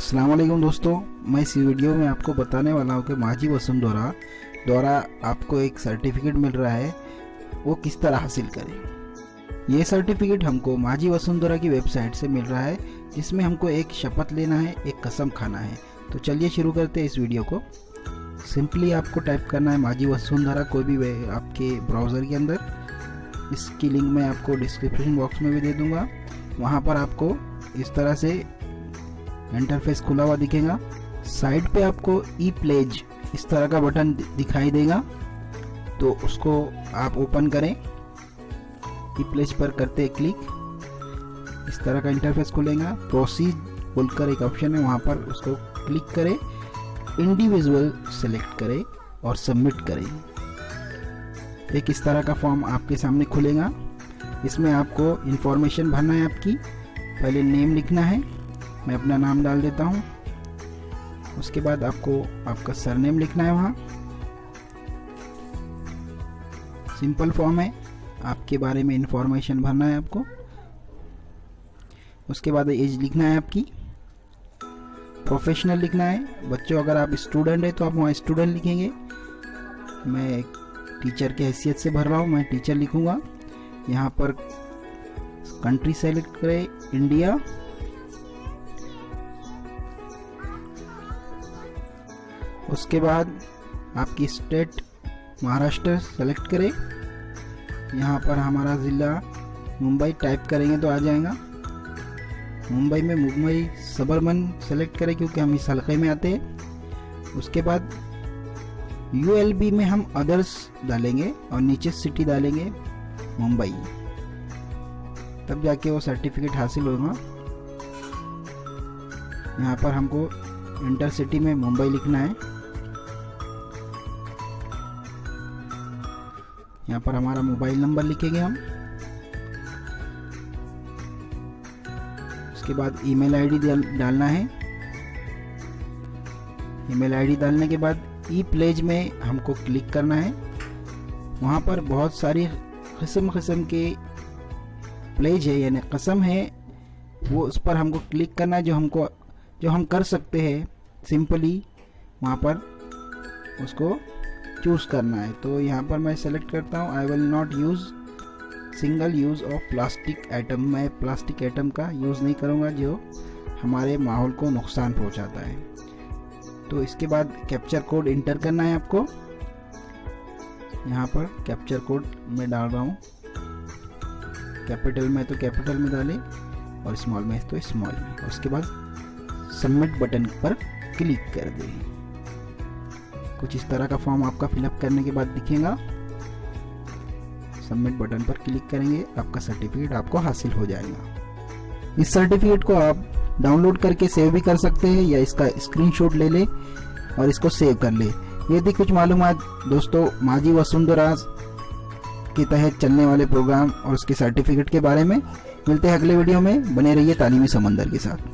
अस्सलाम वालेकुम दोस्तों, मैं इस वीडियो में आपको बताने वाला हूँ कि माजी वसुंधरा द्वारा आपको एक सर्टिफिकेट मिल रहा है, वो किस तरह हासिल करें। ये सर्टिफिकेट हमको माजी वसुंधरा की वेबसाइट से मिल रहा है, जिसमें हमको एक शपथ लेना है, एक कसम खाना है। तो चलिए शुरू करते हैं इस वीडियो को। सिंपली आपको टाइप करना है माजी वसुंधरा कोई भी आपके ब्राउज़र के अंदर। इसकी लिंक मैं आपको डिस्क्रिप्शन बॉक्स में भी दे दूँगा। वहाँ पर आपको इस तरह से इंटरफेस खुला हुआ दिखेगा। साइड पे आपको ई प्लेज इस तरह का बटन दिखाई देगा, तो उसको आप ओपन करें। ई प्लेज पर करते क्लिक, इस तरह का इंटरफेस खुलेगा। प्रोसीड बोलकर एक ऑप्शन है, वहाँ पर उसको क्लिक करें, इंडिविजुअल सेलेक्ट करें और सबमिट करें। एक इस तरह का फॉर्म आपके सामने खुलेगा। इसमें आपको इंफॉर्मेशन भरना है आपकी। पहले नेम लिखना है, मैं अपना नाम डाल देता हूँ। उसके बाद आपको आपका सरनेम लिखना है। वहाँ सिंपल फॉर्म है, आपके बारे में इंफॉर्मेशन भरना है आपको। उसके बाद एज लिखना है आपकी, प्रोफेशनल लिखना है। बच्चों, अगर आप स्टूडेंट है तो आप वहाँ स्टूडेंट लिखेंगे। मैं एक टीचर के हैसियत से भर रहा हूँ, मैं टीचर लिखूँगा। यहाँ पर कंट्री सेलेक्ट करें, इंडिया। उसके बाद आपकी स्टेट महाराष्ट्र सेलेक्ट करें। यहाँ पर हमारा ज़िला मुंबई टाइप करेंगे तो आ जाएगा। मुंबई में मुंबई सबर्बन सेलेक्ट करें, क्योंकि हम इस हल्के में आते हैं। उसके बाद ULB में हम अदर्स डालेंगे और नीचे सिटी डालेंगे मुंबई, तब जाके वो सर्टिफिकेट हासिल होगा। यहाँ पर हमको इंटर सिटी में मुंबई लिखना है। यहाँ पर हमारा मोबाइल नंबर लिखेंगे हम। उसके बाद ईमेल आईडी डालना है। ईमेल आईडी डालने के बाद ई प्लेज में हमको क्लिक करना है। वहाँ पर बहुत सारी किस्म के प्लेज है, यानी कसम है, वो उस पर हमको क्लिक करना है। जो हम कर सकते हैं, सिंपली वहाँ पर उसको चूज़ करना है। तो यहाँ पर मैं सेलेक्ट करता हूँ, I will not use single use of plastic item. मैं प्लास्टिक आइटम का यूज़ नहीं करूँगा जो हमारे माहौल को नुकसान पहुँचाता है। तो इसके बाद कैप्चर कोड इंटर करना है आपको। यहाँ पर कैप्चर कोड मैं डाल रहा हूँ, कैपिटल में तो कैपिटल में डालें और स्मॉल में तो स्मॉल में। उसके बाद सबमिट बटन पर क्लिक कर दें। कुछ इस तरह का फॉर्म आपका फिलअप करने के बाद दिखेगा। सबमिट बटन पर क्लिक करेंगे, आपका सर्टिफिकेट आपको हासिल हो जाएगा। इस सर्टिफिकेट को आप डाउनलोड करके सेव भी कर सकते हैं, या इसका स्क्रीनशॉट ले ले और इसको सेव कर ले। ये थी कुछ मालूमात दोस्तों माजी वसुंधरा के तहत चलने वाले प्रोग्राम और उसके सर्टिफिकेट के बारे में। मिलते हैं अगले वीडियो में, बने रहिए तालीमी समंदर के साथ।